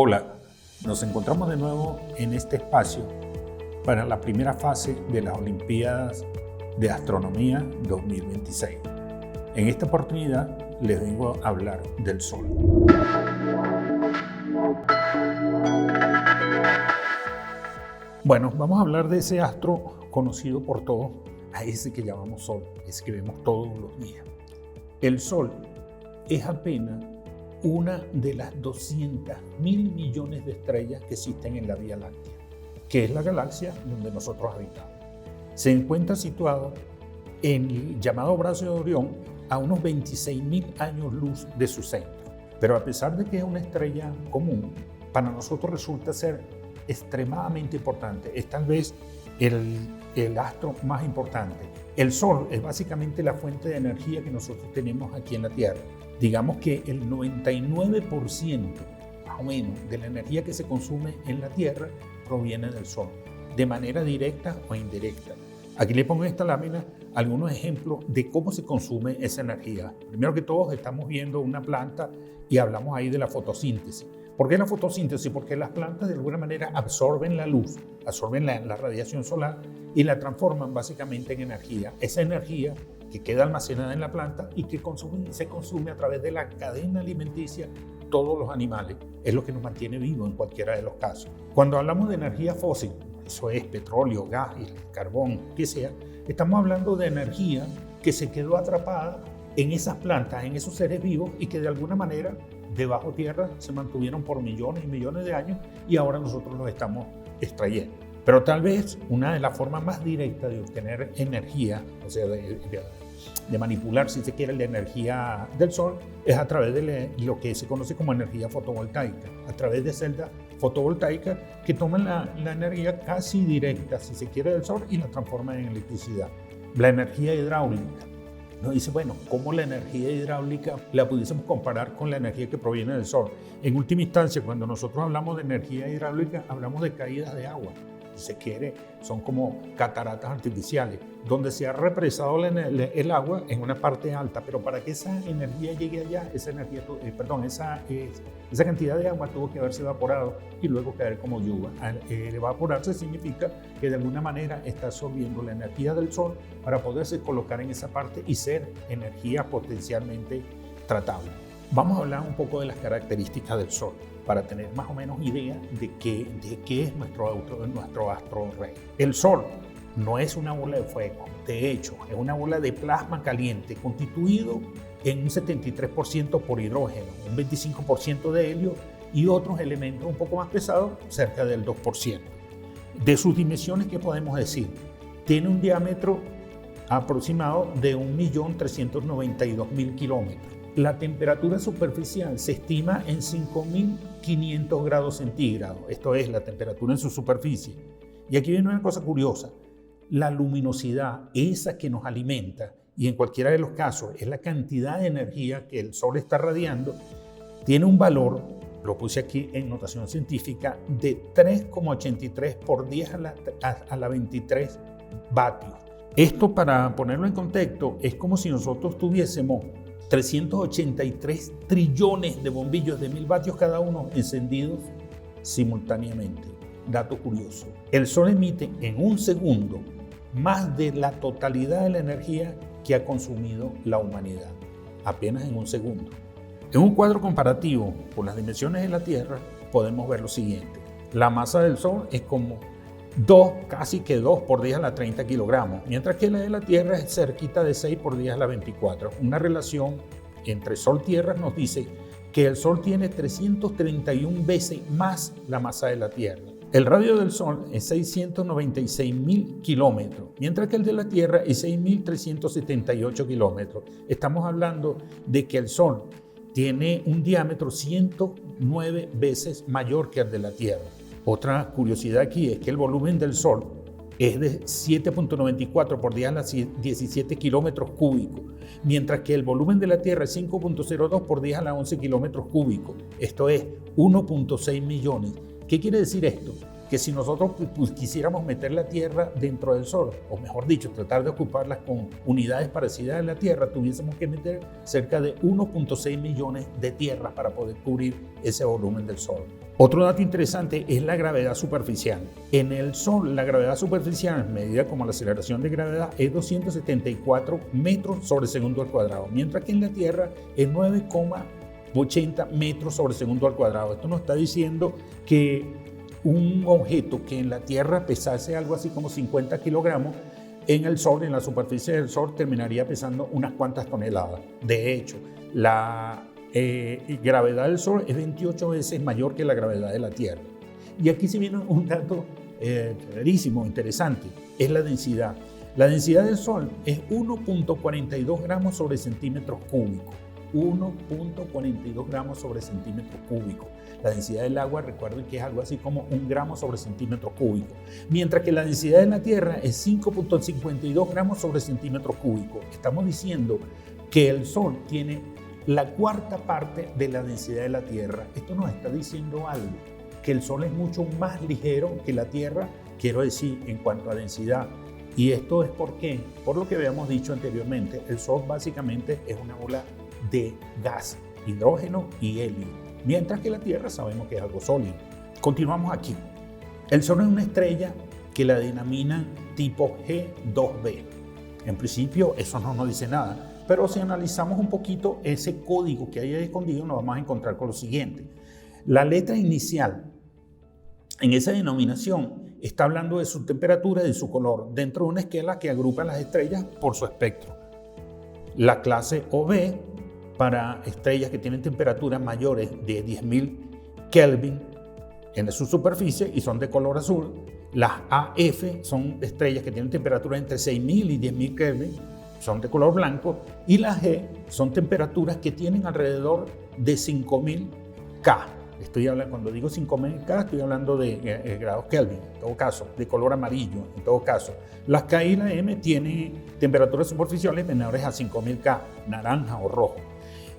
Hola, nos encontramos de nuevo en este espacio para la primera fase de las Olimpiadas de Astronomía 2026. En esta oportunidad les vengo a hablar del Sol. Bueno, vamos a hablar de ese astro conocido por todos, a ese que llamamos Sol, ese que vemos todos los días. El Sol es apenas una de las 200.000 millones de estrellas que existen en la Vía Láctea, que es la galaxia donde nosotros habitamos. Se encuentra situado en el llamado Brazo de Orión a unos 26.000 años luz de su centro. Pero a pesar de que es una estrella común, para nosotros resulta ser extremadamente importante. Es tal vez el astro más importante. El Sol es básicamente la fuente de energía que nosotros tenemos aquí en la Tierra. Digamos que el 99% más o menos de la energía que se consume en la Tierra proviene del Sol, de manera directa o indirecta. Aquí le pongo en esta lámina algunos ejemplos de cómo se consume esa energía. Primero que todo, estamos viendo una planta y hablamos ahí de la fotosíntesis. ¿Por qué la fotosíntesis? Porque las plantas de alguna manera absorben la luz, absorben la radiación solar y la transforman básicamente en energía. Esa energía que queda almacenada en la planta y que se consume a través de la cadena alimenticia todos los animales. Es lo que nos mantiene vivos en cualquiera de los casos. Cuando hablamos de energía fósil, eso es petróleo, gas, carbón, que sea, estamos hablando de energía que se quedó atrapada en esas plantas, en esos seres vivos y que de alguna manera debajo tierra se mantuvieron por millones y millones de años y ahora nosotros los estamos extrayendo. Pero tal vez una de las formas más directas de obtener energía, o sea, de manipular, si se quiere, la energía del Sol, es a través de lo que se conoce como energía fotovoltaica, a través de celdas fotovoltaicas que toman la energía casi directa, si se quiere, del Sol y la transforman en electricidad. La energía hidráulica. Nos dice, bueno, ¿cómo la energía hidráulica la pudiésemos comparar con la energía que proviene del Sol? En última instancia, cuando nosotros hablamos de energía hidráulica, hablamos de caídas de agua. Si se quiere, son como cataratas artificiales, donde se ha represado el agua en una parte alta, pero para que esa energía llegue allá, esa cantidad de agua tuvo que haberse evaporado y luego caer como lluvia. Al evaporarse significa que de alguna manera está absorbiendo la energía del Sol para poderse colocar en esa parte y ser energía potencialmente tratable. Vamos a hablar un poco de las características del Sol, para tener más o menos idea de qué es nuestro astro rey. El Sol no es una bola de fuego, de hecho, es una bola de plasma caliente constituido en un 73% por hidrógeno, un 25% de helio y otros elementos un poco más pesados, cerca del 2%. De sus dimensiones, ¿qué podemos decir? Tiene un diámetro aproximado de 1.392.000 kilómetros. La temperatura superficial se estima en 5.500 grados centígrados, esto es la temperatura en su superficie. Y aquí viene una cosa curiosa, la luminosidad, esa que nos alimenta, y en cualquiera de los casos es la cantidad de energía que el Sol está radiando, tiene un valor, lo puse aquí en notación científica, de 3,83 por 10 a la 23 vatios. Esto, para ponerlo en contexto, es como si nosotros tuviésemos 383 trillones de bombillos de 1.000 vatios cada uno encendidos simultáneamente. Dato curioso, el Sol emite en un segundo más de la totalidad de la energía que ha consumido la humanidad, apenas en un segundo. En un cuadro comparativo con las dimensiones de la Tierra podemos ver lo siguiente. La masa del Sol es como casi que 2 por 10 a la 30 kilogramos, mientras que la de la Tierra es cerquita de 6 por 10 a la 24. Una relación entre Sol-Tierra nos dice que el Sol tiene 331 veces más la masa de la Tierra. El radio del Sol es 696.000 kilómetros, mientras que el de la Tierra es 6.378 kilómetros. Estamos hablando de que el Sol tiene un diámetro 109 veces mayor que el de la Tierra. Otra curiosidad aquí es que el volumen del Sol es de 7.94 por 10 a la 17 kilómetros cúbicos, mientras que el volumen de la Tierra es 5.02 por 10 a la 11 kilómetros cúbicos. Esto es 1.6 millones. ¿Qué quiere decir esto? que si nosotros quisiéramos meter la Tierra dentro del Sol, o mejor dicho, tratar de ocuparlas con unidades parecidas a la Tierra, tuviésemos que meter cerca de 1.6 millones de tierras para poder cubrir ese volumen del Sol. Otro dato interesante es la gravedad superficial. En el Sol, la gravedad superficial, medida como la aceleración de gravedad, es 274 metros sobre segundo al cuadrado, mientras que en la Tierra es 9,80 metros sobre segundo al cuadrado. Esto nos está diciendo que un objeto que en la Tierra pesase algo así como 50 kilogramos, en el Sol, en la superficie del Sol, terminaría pesando unas cuantas toneladas. De hecho, la gravedad del Sol es 28 veces mayor que la gravedad de la Tierra. Y aquí se viene un dato clarísimo, interesante, es la densidad. La densidad del Sol es 1.42 gramos sobre centímetros cúbicos. 1.42 gramos sobre centímetro cúbico. La densidad del agua, recuerden que es algo así como 1 gramo sobre centímetro cúbico. Mientras que la densidad de la Tierra es 5.52 gramos sobre centímetro cúbico. Estamos diciendo que el Sol tiene la cuarta parte de la densidad de la Tierra. Esto nos está diciendo algo, que el Sol es mucho más ligero que la Tierra, quiero decir, en cuanto a densidad. Y esto es porque, por lo que habíamos dicho anteriormente, el Sol básicamente es una bola de gas, hidrógeno y helio, mientras que la Tierra sabemos que es algo sólido. Continuamos aquí. El Sol es una estrella que la denominan tipo G2b. En principio eso no nos dice nada, pero si analizamos un poquito ese código que hay ahí escondido, nos vamos a encontrar con lo siguiente. La letra inicial en esa denominación está hablando de su temperatura y de su color dentro de una escala que agrupa las estrellas por su espectro. La clase OB para estrellas que tienen temperaturas mayores de 10.000 Kelvin en su superficie y son de color azul. Las AF son estrellas que tienen temperaturas entre 6.000 y 10.000 Kelvin, son de color blanco. Y las G son temperaturas que tienen alrededor de 5.000 K. Cuando digo 5.000 K, estoy hablando de grados Kelvin, en todo caso, de color amarillo, en todo caso. Las K y la M tienen temperaturas superficiales menores a 5.000 K, naranja o rojo.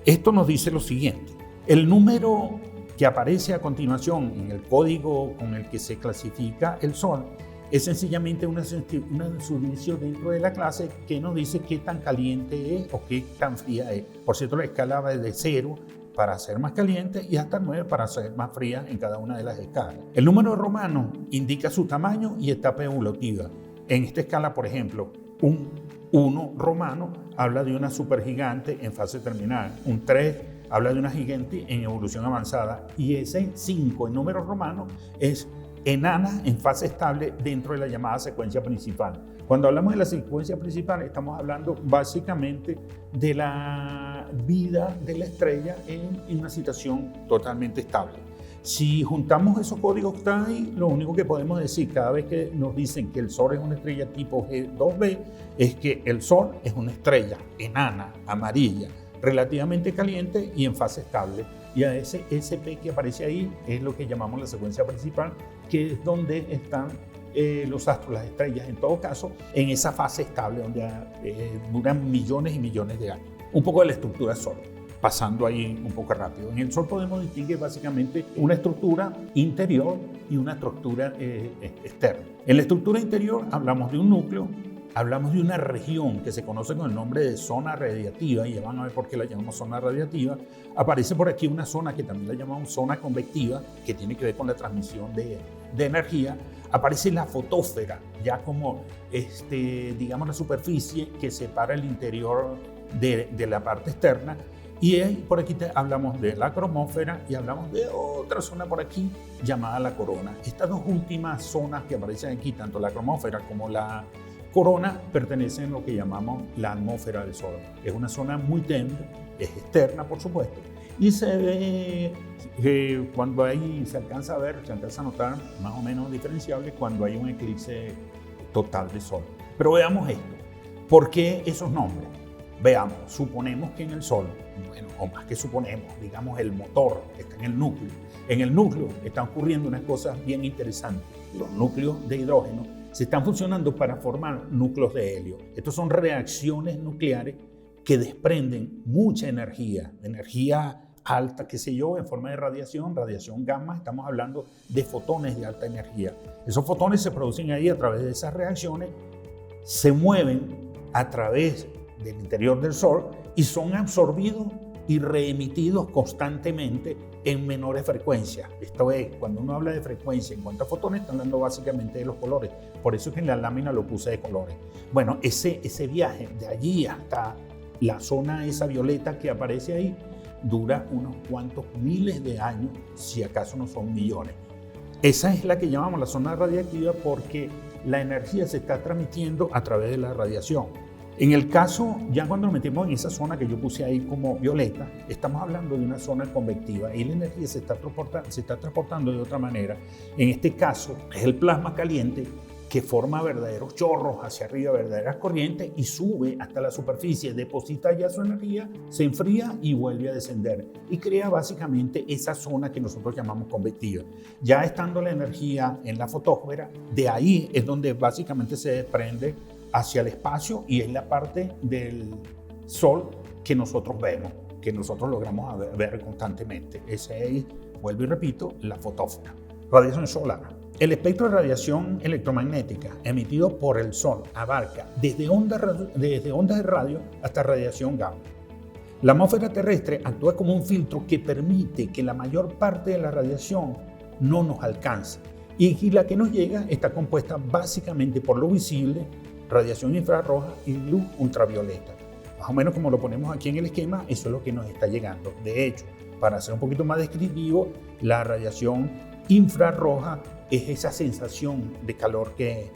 Esto nos dice lo siguiente: el número que aparece a continuación en el código con el que se clasifica el Sol es sencillamente una subdivisión dentro de la clase que nos dice qué tan caliente es o qué tan fría es. Por cierto, la escala va desde 0 para ser más caliente y hasta 9 para ser más fría en cada una de las escalas. El número romano indica su tamaño y etapa evolutiva. En esta escala, por ejemplo, un 1 romano habla de una supergigante en fase terminal, un 3 habla de una gigante en evolución avanzada y ese 5 en número romano es enana en fase estable dentro de la llamada secuencia principal. Cuando hablamos de la secuencia principal estamos hablando básicamente de la vida de la estrella en una situación totalmente estable. Si juntamos esos códigos que están ahí, lo único que podemos decir cada vez que nos dicen que el Sol es una estrella tipo G2b es que el Sol es una estrella enana, amarilla, relativamente caliente y en fase estable. Y a ese SP que aparece ahí es lo que llamamos la secuencia principal, que es donde están los astros, las estrellas, en todo caso, en esa fase estable donde duran millones y millones de años. Un poco de la estructura del Sol, pasando ahí un poco rápido. En el Sol podemos distinguir básicamente una estructura interior y una estructura externa. En la estructura interior hablamos de un núcleo, hablamos de una región que se conoce con el nombre de zona radiativa, y ya van a ver por qué la llamamos zona radiativa. Aparece por aquí una zona que también la llamamos zona convectiva, que tiene que ver con la transmisión de energía. Aparece la fotósfera, ya como digamos la superficie que separa el interior de la parte externa. Y por aquí hablamos de la cromósfera y hablamos de otra zona por aquí llamada la corona. Estas dos últimas zonas que aparecen aquí, tanto la cromósfera como la corona, pertenecen a lo que llamamos la atmósfera del Sol. Es una zona muy tenue, es externa por supuesto, y se ve cuando se alcanza a notar más o menos diferenciable cuando hay un eclipse total de Sol. Pero veamos esto. ¿Por qué esos nombres? Veamos, suponemos que en el Sol, bueno, o más que suponemos, digamos el motor está en el núcleo. En el núcleo están ocurriendo unas cosas bien interesantes. Los núcleos de hidrógeno se están fusionando para formar núcleos de helio. Estos son reacciones nucleares que desprenden mucha energía alta, qué sé yo, en forma de radiación gamma, estamos hablando de fotones de alta energía. Esos fotones se producen ahí a través de esas reacciones, se mueven a través del interior del Sol y son absorbidos y reemitidos constantemente en menores frecuencias. Esto es, cuando uno habla de frecuencia en cuanto a fotones, está hablando básicamente de los colores. Por eso es que en la lámina lo puse de colores. Bueno, ese viaje de allí hasta la zona esa violeta que aparece ahí dura unos cuantos miles de años, si acaso no son millones. Esa es la que llamamos la zona radiactiva porque la energía se está transmitiendo a través de la radiación. En el caso, ya cuando nos metemos en esa zona que yo puse ahí como violeta, estamos hablando de una zona convectiva y la energía se está transportando de otra manera. En este caso, es el plasma caliente que forma verdaderos chorros hacia arriba, verdaderas corrientes y sube hasta la superficie, deposita ya su energía, se enfría y vuelve a descender y crea básicamente esa zona que nosotros llamamos convectiva. Ya estando la energía en la fotósfera, de ahí es donde básicamente se desprende hacia el espacio y es la parte del Sol que nosotros vemos, que nosotros logramos ver constantemente. Esa es, vuelvo y repito, la fotósfera. Radiación solar. El espectro de radiación electromagnética emitido por el Sol abarca desde ondas de radio hasta radiación gamma. La atmósfera terrestre actúa como un filtro que permite que la mayor parte de la radiación no nos alcance y la que nos llega está compuesta básicamente por luz visible, radiación infrarroja y luz ultravioleta. Más o menos como lo ponemos aquí en el esquema, eso es lo que nos está llegando. De hecho, para ser un poquito más descriptivo, la radiación infrarroja es esa sensación de calor que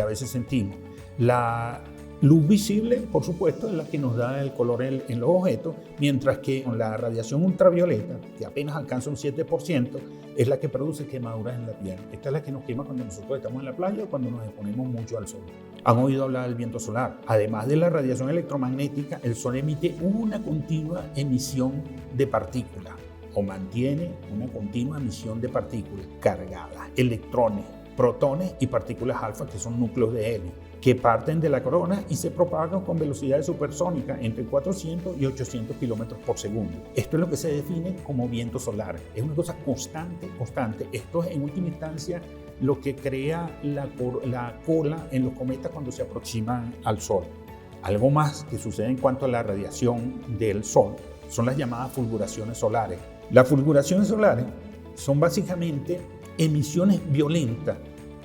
a veces sentimos. La luz visible, por supuesto, es la que nos da el color en los objetos, mientras que con la radiación ultravioleta, que apenas alcanza un 7%, es la que produce quemaduras en la piel. Esta es la que nos quema cuando nosotros estamos en la playa o cuando nos exponemos mucho al sol. ¿Han oído hablar del viento solar? Además de la radiación electromagnética, el Sol emite una continua emisión de partículas o mantiene una continua emisión de partículas cargadas, electrones, protones y partículas alfa, que son núcleos de helio, que parten de la corona y se propagan con velocidades supersónicas entre 400 y 800 kilómetros por segundo. Esto es lo que se define como viento solar. Es una cosa constante. Esto es en última instancia lo que crea la cola en los cometas cuando se aproximan al Sol. Algo más que sucede en cuanto a la radiación del Sol son las llamadas fulguraciones solares. Las fulguraciones solares son básicamente emisiones violentas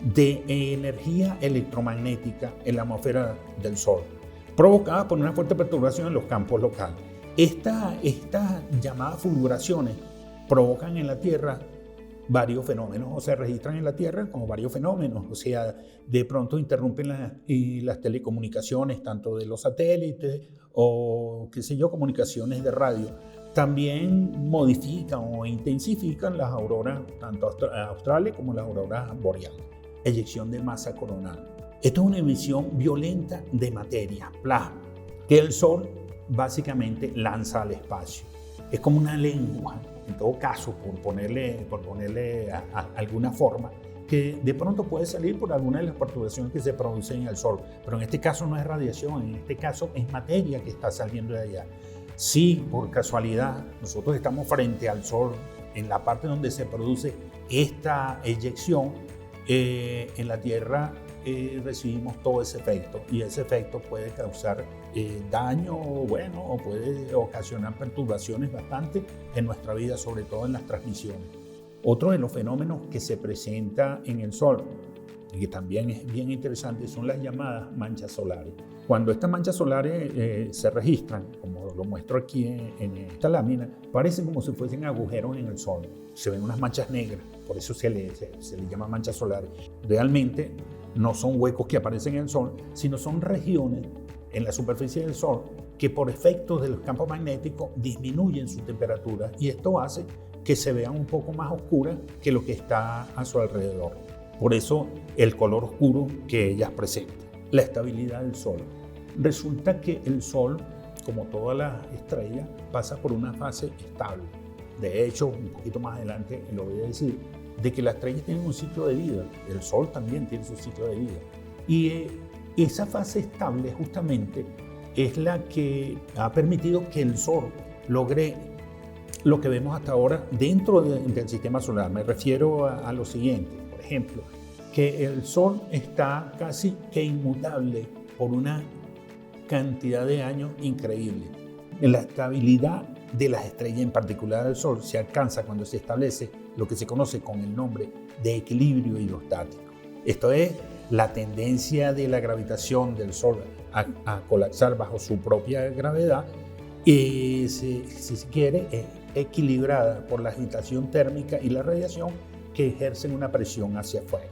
de energía electromagnética en la atmósfera del Sol, provocadas por una fuerte perturbación en los campos locales. Estas llamadas fulguraciones provocan en la Tierra varios fenómenos, o se registran en la Tierra como varios fenómenos, o sea, de pronto interrumpen las telecomunicaciones, tanto de los satélites o, qué sé yo, comunicaciones de radio. También modifican o intensifican las auroras, tanto australes como las auroras boreales. Eyección de masa coronal. Esto es una emisión violenta de materia, plasma, que el Sol básicamente lanza al espacio. Es como una lengua, en todo caso, por ponerle alguna forma, que de pronto puede salir por alguna de las perturbaciones que se producen en el Sol. Pero en este caso no es radiación, en este caso es materia que está saliendo de allá. Si por casualidad nosotros estamos frente al Sol, en la parte donde se produce esta eyección, en la Tierra recibimos todo ese efecto y ese efecto puede causar daño o puede ocasionar perturbaciones bastante en nuestra vida, sobre todo en las transmisiones. Otro de los fenómenos que se presenta en el Sol y que también es bien interesante son las llamadas manchas solares. Cuando estas manchas solares se registran, como lo muestro aquí en esta lámina, parecen como si fuesen agujeros en el Sol. Se ven unas manchas negras, por eso se le llama manchas solares. Realmente no son huecos que aparecen en el Sol, sino son regiones en la superficie del Sol que por efectos de los campos magnéticos disminuyen su temperatura y esto hace que se vean un poco más oscuras que lo que está a su alrededor. Por eso el color oscuro que ellas presentan. La estabilidad del Sol. Resulta que el Sol, como todas las estrellas, pasa por una fase estable. De hecho, un poquito más adelante lo voy a decir, de que las estrellas tienen un ciclo de vida. El Sol también tiene su ciclo de vida. Y esa fase estable justamente es la que ha permitido que el Sol logre lo que vemos hasta ahora dentro del sistema solar. Me refiero a lo siguiente, por ejemplo, que el Sol está casi que inmutable por una cantidad de años increíble. La estabilidad de las estrellas, en particular del Sol, se alcanza cuando se establece lo que se conoce con el nombre de equilibrio hidrostático. Esto es la tendencia de la gravitación del Sol a colapsar bajo su propia gravedad, y si se quiere, es equilibrada por la agitación térmica y la radiación que ejercen una presión hacia afuera.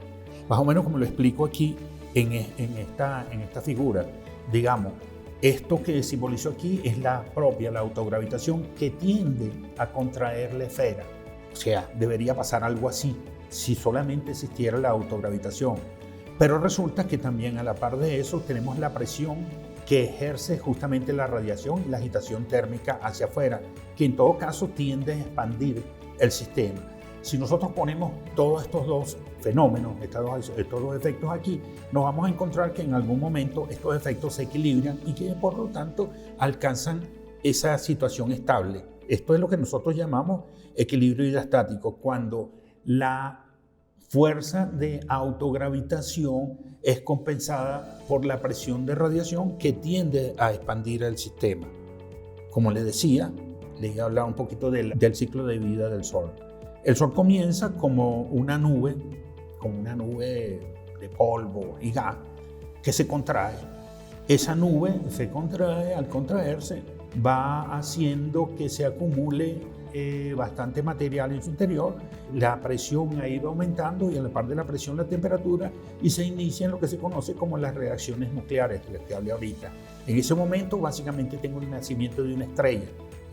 Más o menos como lo explico aquí en esta figura, digamos, esto que simbolizo aquí es la autogravitación que tiende a contraer la esfera. O sea, debería pasar algo así si solamente existiera la autogravitación. Pero resulta que también a la par de eso tenemos la presión que ejerce justamente la radiación y la agitación térmica hacia afuera, que en todo caso tiende a expandir el sistema. Si nosotros ponemos todos estos dos fenómenos, estos dos efectos aquí, nos vamos a encontrar que en algún momento estos efectos se equilibran y que por lo tanto alcanzan esa situación estable. Esto es lo que nosotros llamamos equilibrio hidrostático, cuando la fuerza de autogravitación es compensada por la presión de radiación que tiende a expandir el sistema. Como les decía, les he hablado un poquito del ciclo de vida del Sol. El Sol comienza como una nube de polvo y gas que se contrae. Esa nube se contrae, al contraerse va haciendo que se acumule bastante material en su interior, la presión ha ido aumentando y a la par de la presión la temperatura, y se inicia en lo que se conoce como las reacciones nucleares, de las que hablé ahorita. En ese momento básicamente tengo el nacimiento de una estrella,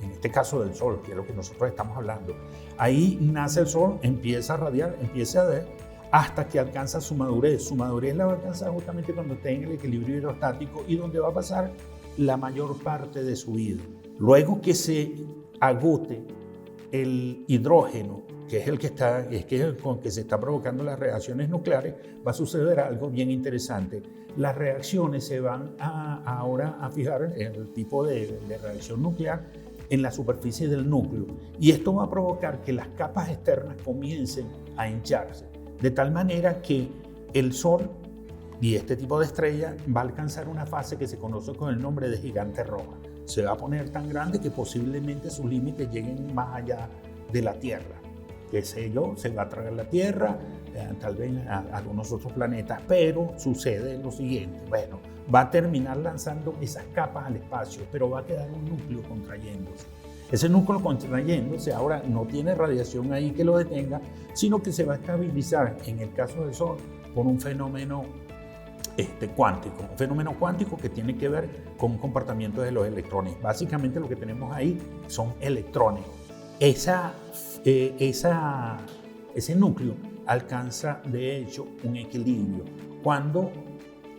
en este caso del Sol, que es lo que nosotros estamos hablando. Ahí nace el Sol, empieza a radiar, empieza a ver, hasta que alcanza su madurez. Su madurez la va a alcanzar justamente cuando esté en el equilibrio hidrostático y donde va a pasar la mayor parte de su vida. Luego que se agote el hidrógeno, que es el con que se está provocando las reacciones nucleares, va a suceder algo bien interesante. Las reacciones se van ahora a fijar en el tipo de reacción nuclear en la superficie del núcleo, y esto va a provocar que las capas externas comiencen a hincharse, de tal manera que el Sol y este tipo de estrella va a alcanzar una fase que se conoce con el nombre de gigante roja. Se va a poner tan grande que posiblemente sus límites lleguen más allá de la Tierra. Qué sé yo, se va a tragar la Tierra, tal vez a algunos otros planetas, pero sucede lo siguiente. Bueno, va a terminar lanzando esas capas al espacio, pero va a quedar un núcleo contrayéndose. Ese núcleo contrayéndose ahora no tiene radiación ahí que lo detenga, sino que se va a estabilizar, en el caso del Sol, por un fenómeno cuántico, un fenómeno cuántico que tiene que ver con un comportamiento de los electrones. Básicamente lo que tenemos ahí son electrones. Ese núcleo alcanza de hecho un equilibrio cuando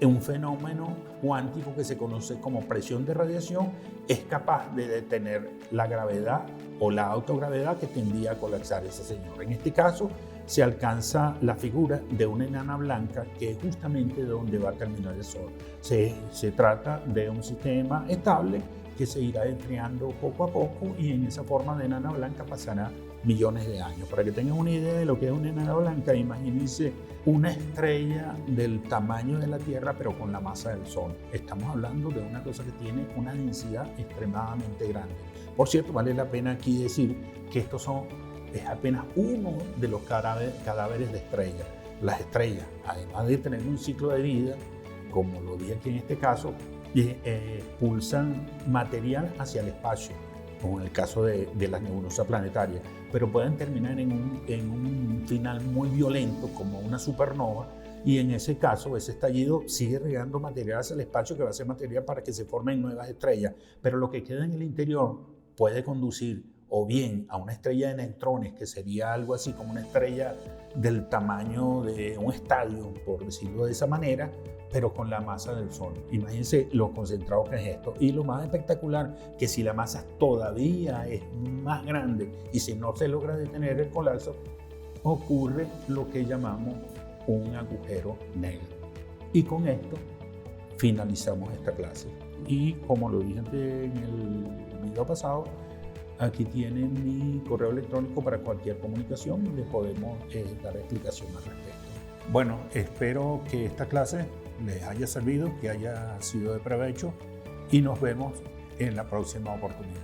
un fenómeno cuántico que se conoce como presión de radiación es capaz de detener la gravedad o la autogravedad que tendía a colapsar ese señor. En este caso se alcanza la figura de una enana blanca, que es justamente de donde va a terminar el Sol. Se trata de un sistema estable que se irá enfriando poco a poco, y en esa forma de enana blanca pasará millones de años. Para que tengan una idea de lo que es una enana blanca, imagínense una estrella del tamaño de la Tierra, pero con la masa del Sol. Estamos hablando de una cosa que tiene una densidad extremadamente grande. Por cierto, vale la pena aquí decir que es apenas uno de los cadáveres de estrellas. Las estrellas, además de tener un ciclo de vida, como lo dije aquí en este caso, expulsan material hacia el espacio, como en el caso de las nebulosas planetarias, pero pueden terminar en un final muy violento, como una supernova, y en ese caso, ese estallido sigue regando material hacia el espacio, que va a ser material para que se formen nuevas estrellas, pero lo que queda en el interior puede conducir o bien a una estrella de neutrones, que sería algo así como una estrella del tamaño de un estadio, por decirlo de esa manera, pero con la masa del Sol. Imagínense lo concentrado que es esto. Y lo más espectacular, que si la masa todavía es más grande y si no se logra detener el colapso, ocurre lo que llamamos un agujero negro. Y con esto finalizamos esta clase. Y como lo dije en el video pasado, Aquí tienen mi correo electrónico para cualquier comunicación y les podemos dar explicación al respecto. Bueno, espero que esta clase les haya servido, que haya sido de provecho y nos vemos en la próxima oportunidad.